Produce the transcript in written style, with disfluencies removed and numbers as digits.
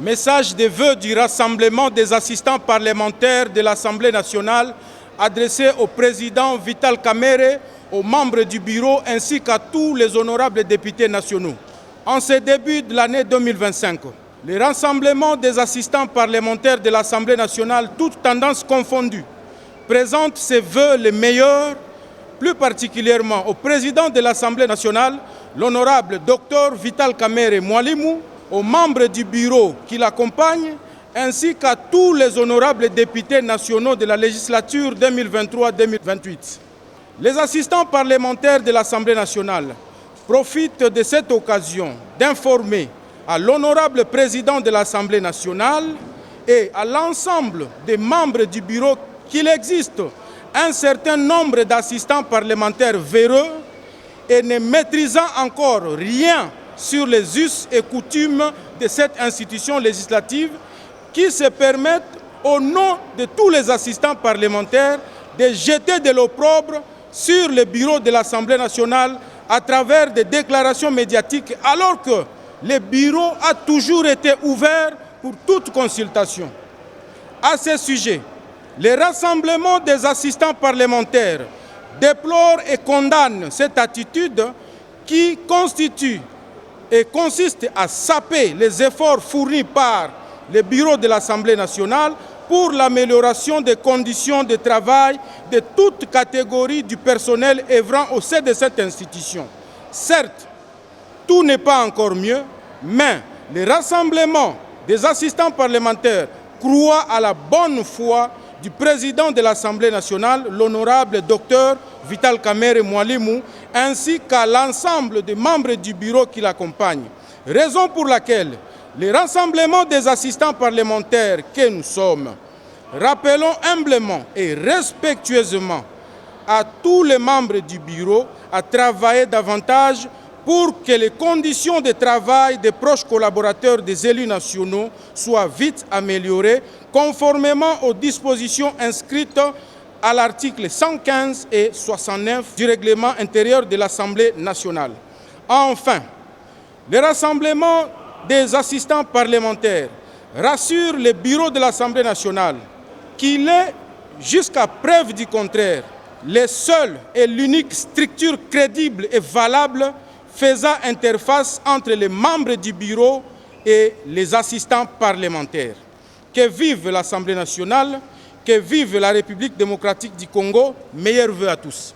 Message de vœux du rassemblement des assistants parlementaires de l'Assemblée nationale adressé au président Vital Kamerhe, aux membres du bureau ainsi qu'à tous les honorables députés nationaux. En ce début de l'année 2025, le rassemblement des assistants parlementaires de l'Assemblée nationale, toutes tendances confondues, présente ses vœux les meilleurs, plus particulièrement au président de l'Assemblée nationale, l'honorable Dr Vital Kamerhe Mwalimu, aux membres du bureau qui l'accompagnent, ainsi qu'à tous les honorables députés nationaux de la législature 2023-2028. Les assistants parlementaires de l'Assemblée nationale profitent de cette occasion d'informer à l'honorable président de l'Assemblée nationale et à l'ensemble des membres du bureau qu'il existe un certain nombre d'assistants parlementaires véreux et ne maîtrisant encore rien sur les us et coutumes de cette institution législative qui se permettent, au nom de tous les assistants parlementaires, de jeter de l'opprobre sur le bureau de l'Assemblée nationale à travers des déclarations médiatiques, alors que le bureau a toujours été ouvert pour toute consultation. À ce sujet, le rassemblement des assistants parlementaires déplore et condamne cette attitude qui constitue et consiste à saper les efforts fournis par le bureau de l'Assemblée nationale pour l'amélioration des conditions de travail de toute catégorie du personnel œuvrant au sein de cette institution. Certes, tout n'est pas encore mieux, mais le rassemblement des assistants parlementaires croit à la bonne foi du président de l'Assemblée nationale, l'honorable Dr Vital Kamerhe Mwalimu, ainsi qu'à l'ensemble des membres du bureau qui l'accompagnent. Raison pour laquelle le rassemblement des assistants parlementaires que nous sommes, rappelons humblement et respectueusement à tous les membres du bureau à travailler davantage pour que les conditions de travail des proches collaborateurs des élus nationaux soient vite améliorées, conformément aux dispositions inscrites à l'article 115 et 69 du règlement intérieur de l'Assemblée nationale. Enfin, le rassemblement des assistants parlementaires rassure le bureau de l'Assemblée nationale qu'il est, jusqu'à preuve du contraire, le seul et l'unique structure crédible et valable faisant interface entre les membres du bureau et les assistants parlementaires. Que vive l'Assemblée nationale, que vive la République démocratique du Congo, meilleurs vœux à tous.